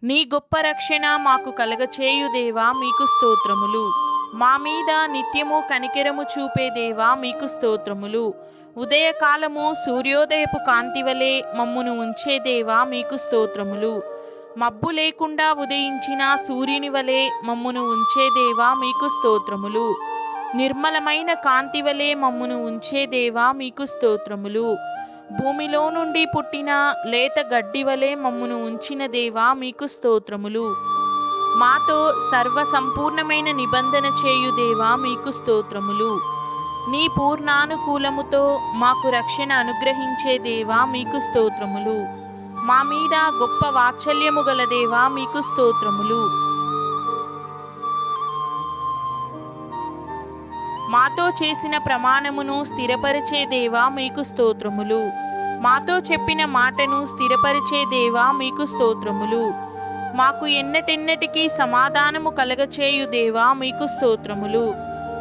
నీ గొప్ప రక్షణ మాకు కలగచేయు దేవా మీకు స్తోత్రములు. మా మీద నిత్యము కనికెరము చూపే దేవా మీకు స్తోత్రములు. ఉదయకాలము సూర్యోదయపు కాంతివలే మమ్మును ఉంచే దేవా మీకు స్తోత్రములు. మబ్బు లేకుండా ఉదయించిన సూర్యుని వలె మమ్మును ఉంచే దేవా మీకు స్తోత్రములు. నిర్మలమైన కాంతివలే మమ్మును ఉంచే దేవా మీకు స్తోత్రములు. భూమిలో నుండి పుట్టిన లేత గడ్డి వలె మమ్మును ఉంచిన దేవా మీకు స్తోత్రములు. మాతో సర్వసంపూర్ణమైన నిబంధన చేయు దేవా మీకు స్తోత్రములు. నీ పూర్ణానుకూలముతో మాకు రక్షణ అనుగ్రహించే దేవా మీకు స్తోత్రములు. మా మీద గొప్ప వాత్సల్యము గల దేవా మీకు స్తోత్రములు. మాతో చేసిన ప్రమాణమును స్థిరపరిచే దేవా మీకు స్తోత్రములు. మాతో చెప్పిన మాటను స్థిరపరిచే దేవా మీకు స్తోత్రములు. మాకు ఎన్నటెన్నటికీ సమాధానము కలగచేయు దేవా మీకు స్తోత్రములు.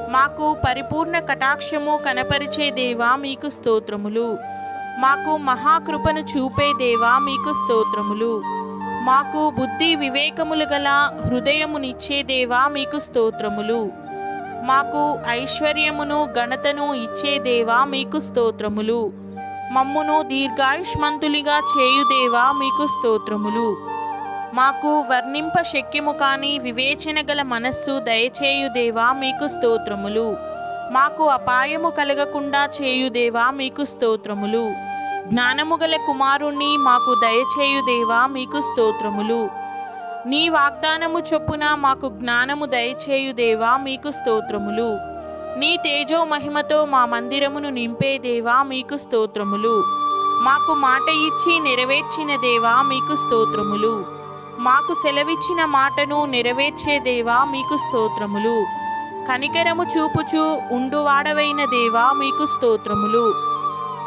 మాకు పరిపూర్ణ కటాక్షము కనపరిచే దేవా మీకు స్తోత్రములు. మాకు మహాకృపను చూపే దేవా మీకు స్తోత్రములు. మాకు బుద్ధి వివేకములు గల హృదయమునిచ్చే దేవా మీకు స్తోత్రములు. మాకు ఐశ్వర్యమును ఘనతను ఇచ్చే దేవా మీకు స్తోత్రములు. మమ్మును దీర్ఘాయుష్మంతులిగా చేయు దేవా మీకు స్తోత్రములు. మాకు వర్ణింప శక్యము కాని వివేచన గల మనస్సు దయచేయు దేవా మీకు స్తోత్రములు. మాకు అపాయము కలగకుండా చేయు దేవా మీకు స్తోత్రములు. జ్ఞానము గల కుమారుణ్ణి మాకు దయచేయు దేవా మీకు స్తోత్రములు. నీ వాగ్దానము చొప్పున మాకు జ్ఞానము దయచేయు దేవా మీకు స్తోత్రములు. నీ తేజో మహిమతో మా మందిరమును నింపే దేవా మీకు స్తోత్రములు. మాకు మాట ఇచ్చి నెరవేర్చిన దేవా మీకు స్తోత్రములు. మాకు సెలవిచ్చిన మాటను నెరవేర్చే దేవా మీకు స్తోత్రములు. కనికరము చూపుచు ఉండువాడవైన దేవా మీకు స్తోత్రములు.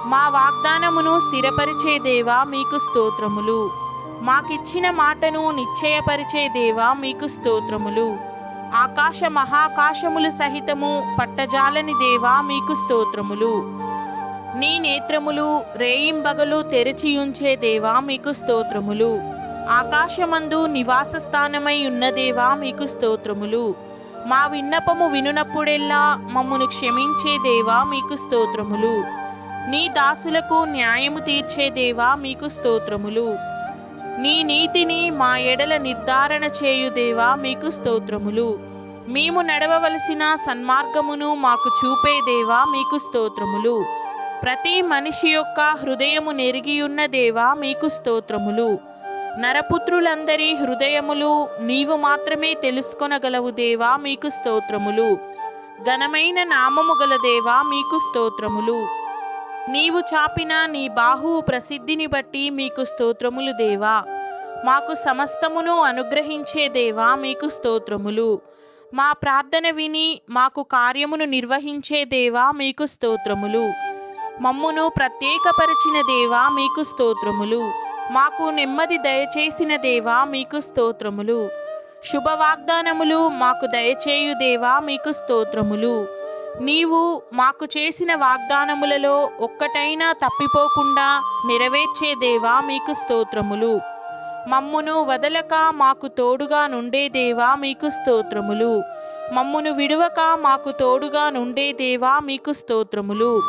మా వాగ్దానమును స్థిరపరిచే దేవా మీకు స్తోత్రములు. మాకిచ్చిన మాటను నిశ్చయపరిచే దేవా మీకు స్తోత్రములు. ఆకాశ మహాకాశములు సహితము పట్టజాలని దేవా మీకు స్తోత్రములు. నీ నేత్రములు రేయింబగలు తెరచియుంచే దేవా మీకు స్తోత్రములు. ఆకాశమందు నివాస స్థానమై ఉన్న దేవా మీకు స్తోత్రములు. మా విన్నపము వినునప్పుడెల్లా మమ్మును క్షమించే దేవా మీకు స్తోత్రములు. నీ దాసులకు న్యాయము తీర్చే దేవా మీకు స్తోత్రములు. నీ నీతిని మా ఎడల నిర్ధారణ చేయు దేవా మీకు స్తోత్రములు. మేము నడవవలసిన సన్మార్గమును మాకు చూపే దేవా మీకు స్తోత్రములు. ప్రతి మనిషి యొక్క హృదయము నెరిగియున్న దేవా మీకు స్తోత్రములు. నరపుత్రులందరి హృదయములు నీవు మాత్రమే తెలుసుకొనగలవు దేవా మీకు స్తోత్రములు. ఘనమైన నామము గల దేవా మీకు స్తోత్రములు. నీవు చాపిన నీ బాహువు ప్రసిద్ధిని బట్టి మీకు స్తోత్రములు దేవా. మాకు సమస్తమును అనుగ్రహించే దేవా మీకు స్తోత్రములు. మా ప్రార్థన విని మాకు కార్యమును నిర్వహించే దేవా మీకు స్తోత్రములు. మమ్మును ప్రత్యేకపరిచిన దేవా మీకు స్తోత్రములు. మాకు నెమ్మది దయచేసిన దేవా మీకు స్తోత్రములు. శుభవాగ్దానములు మాకు దయచేయు దేవా మీకు స్తోత్రములు. నీవు మాకు చేసిన వాగ్దానములలో ఒక్కటైనా తప్పిపోకుండా నెరవేర్చే దేవా మీకు స్తోత్రములు. మమ్మును వదలక మాకు తోడుగా నుండే దేవా మీకు స్తోత్రములు. మమ్మును విడువక మాకు తోడుగా నుండే దేవా మీకు స్తోత్రములు.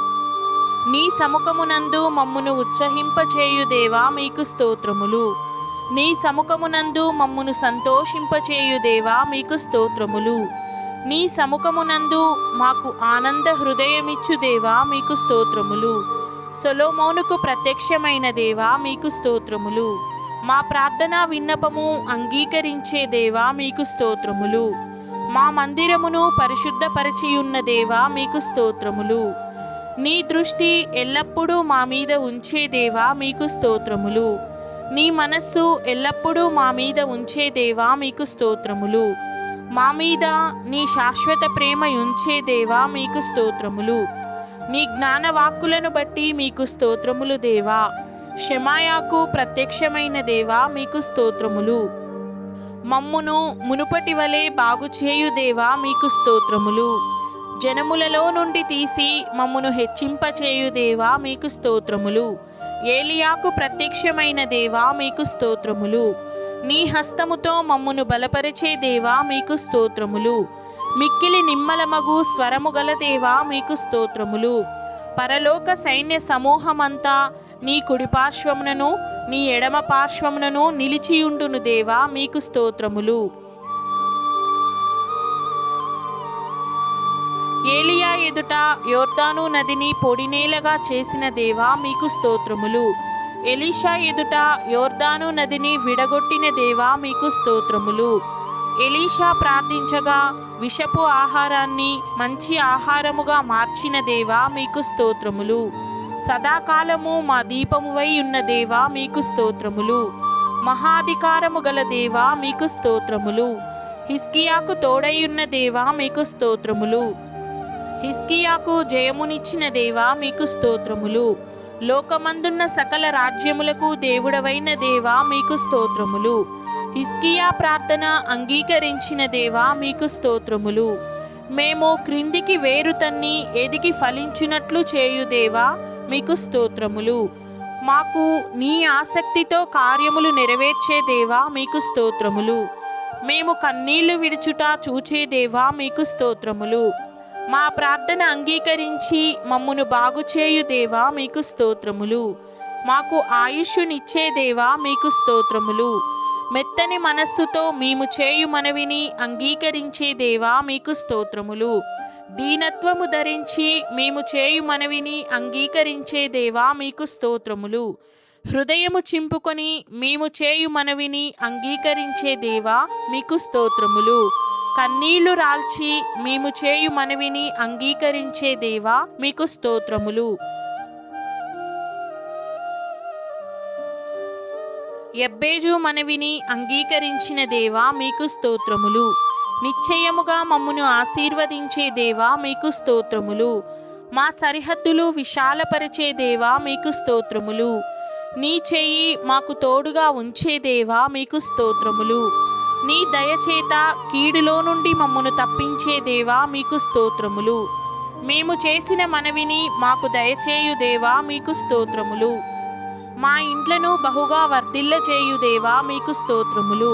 నీ సముఖమునందు మమ్మును ఉత్సహింపచేయు దేవా మీకు స్తోత్రములు. నీ సముఖమునందు మమ్మును సంతోషింపచేయు దేవా మీకు స్తోత్రములు. నీ సముఖమునందు మాకు ఆనంద హృదయమిచ్చు దేవా మీకు స్తోత్రములు. సొలొమోనుకు ప్రత్యక్షమైన దేవా మీకు స్తోత్రములు. మా ప్రార్థనా విన్నపము అంగీకరించే దేవా మీకు స్తోత్రములు. మా మందిరమును పరిశుద్ధపరచియున్న దేవా మీకు స్తోత్రములు. నీ దృష్టి ఎల్లప్పుడూ మా మీద ఉంచే దేవా మీకు స్తోత్రములు. నీ మనస్సు ఎల్లప్పుడూ మా మీద ఉంచే దేవా మీకు స్తోత్రములు. మా మీద నీ శాశ్వత ప్రేమ ఉంచే దేవా మీకు స్తోత్రములు. నీ జ్ఞానవాక్కులను బట్టి మీకు స్తోత్రములు దేవా. షెమాయాకు ప్రత్యక్షమైన దేవా మీకు స్తోత్రములు. మమ్మును మునుపటి వలె బాగుచేయు దేవా మీకు స్తోత్రములు. జనములలో నుండి తీసి మమ్మును హెచ్చింపచేయు దేవా మీకు స్తోత్రములు. ఏలియాకు ప్రత్యక్షమైన దేవా మీకు స్తోత్రములు. నీ హస్తముతో మమ్మును బలపరిచే దేవా మీకు స్తోత్రములు. మిక్కిలి నిమ్మలమగు స్వరము గల దేవా మీకు స్తోత్రములు. పరలోక సైన్య సమూహమంతా నీ కుడి పార్శ్వమునను నీ ఎడమ పార్శ్వమునను నిలిచియుండును దేవా మీకు స్తోత్రములు. ఏలియా ఎదుట యోర్దాను నదిని పొడినేలగా చేసిన దేవా మీకు స్తోత్రములు. ఎలీషా ఎదుట యోర్దాను నదిని విడగొట్టిన దేవా మీకు స్తోత్రములు. ఎలీషా ప్రార్థించగా విషపు ఆహారాన్ని మంచి ఆహారముగా మార్చిన దేవా మీకు స్తోత్రములు. సదాకాలము మా దీపమువై ఉన్న దేవా మీకు స్తోత్రములు. మహాధికారము గల దేవా మీకు స్తోత్రములు. హిజ్కియాకు తోడైయున్న దేవా మీకు స్తోత్రములు. హిజ్కియాకు జయమునిచ్చిన దేవా మీకు స్తోత్రములు. లోకమందున్న సకల రాజ్యములకు దేవుడవైన దేవా మీకు స్తోత్రములు. హిజ్కియా ప్రార్థన అంగీకరించిన దేవా మీకు స్తోత్రములు. మేము క్రిందికి వేరు తన్ని ఎదిగి ఫలించినట్లు చేయు దేవా మీకు స్తోత్రములు. మాకు నీ ఆసక్తితో కార్యములు నెరవేర్చే దేవా మీకు స్తోత్రములు. మేము కన్నీళ్లు విడుచుట చూచే దేవా మీకు స్తోత్రములు. మా ప్రార్థన అంగీకరించి మమ్మును బాగుచేయు దేవా మీకు స్తోత్రములు. మాకు ఆయుష్యునిచ్చే దేవా మీకు స్తోత్రములు. మెత్తని మనస్సుతో మేము చేయు మనవిని అంగీకరించే దేవా మీకు స్తోత్రములు. దీనత్వము ధరించి మేము చేయు మనవిని అంగీకరించే దేవా మీకు స్తోత్రములు. హృదయము చింపుకొని మేము చేయు మనవిని అంగీకరించే దేవా మీకు స్తోత్రములు. కన్నీళ్లు రాల్చి మేము చేయు మనవిని అంగీకరించే దేవా మీకు స్తోత్రములు. యబ్బేజు మనవిని అంగీకరించిన దేవా మీకు స్తోత్రములు. నిశ్చయముగా మమ్మును ఆశీర్వదించే దేవా మీకు స్తోత్రములు. మా సరిహద్దులు విశాలపరిచే దేవా మీకు స్తోత్రములు. నీ చెయ్యి మాకు తోడుగా ఉంచే దేవా మీకు స్తోత్రములు. నీ దయచేత కీడులో నుండి మమ్మును తప్పించే దేవా మీకు స్తోత్రములు. మేము చేసిన మనవిని మాకు దయచేయు దేవా మీకు స్తోత్రములు. మా ఇండ్లను బహుగా వర్ధిల్ల చేయు దేవా మీకు స్తోత్రములు.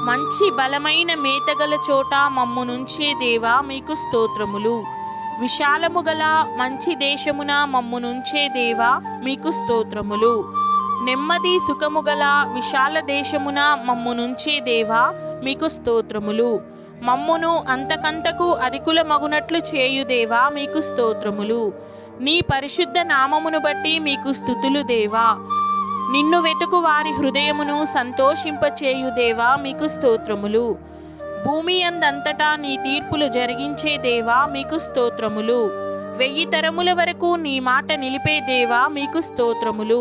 మంచి బలమైన మేతగల చోట మమ్మునుంచే దేవా మీకు స్తోత్రములు. విశాలము గల మంచి దేశమున మమ్మునుంచే దేవా మీకు స్తోత్రములు. నెమ్మది సుఖము గల విశాల దేశమున మమ్మునుంచే దేవా మీకు స్తోత్రములు. మమ్మును అంతకంతకు అధికుల మగునట్లు చేయు దేవా మీకు స్తోత్రములు. నీ పరిశుద్ధ నామమును బట్టి మీకు స్తుతులు దేవా. నిన్ను వెతుకు వారి హృదయమును సంతోషింపచేయు దేవా మీకు స్తోత్రములు. భూమి అందంతటా నీ తీర్పులు జరిగించే దేవా మీకు స్తోత్రములు. 1000 తరముల వరకు నీ మాట నిలిపే దేవా మీకు స్తోత్రములు.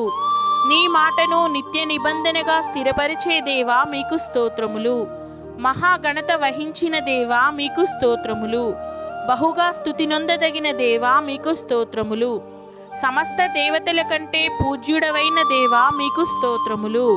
నీ మాటను నిత్య నిబంధనగా స్థిరపరిచే దేవా మీకు స్తోత్రములు. మహాగణత వహించిన దేవా మీకు స్తోత్రములు. బహుగా స్తుతి నొందదగిన దేవా మీకు స్తోత్రములు. సమస్త దేవతల కంటే పూజ్యుడవైన దేవా మీకు స్తోత్రములు.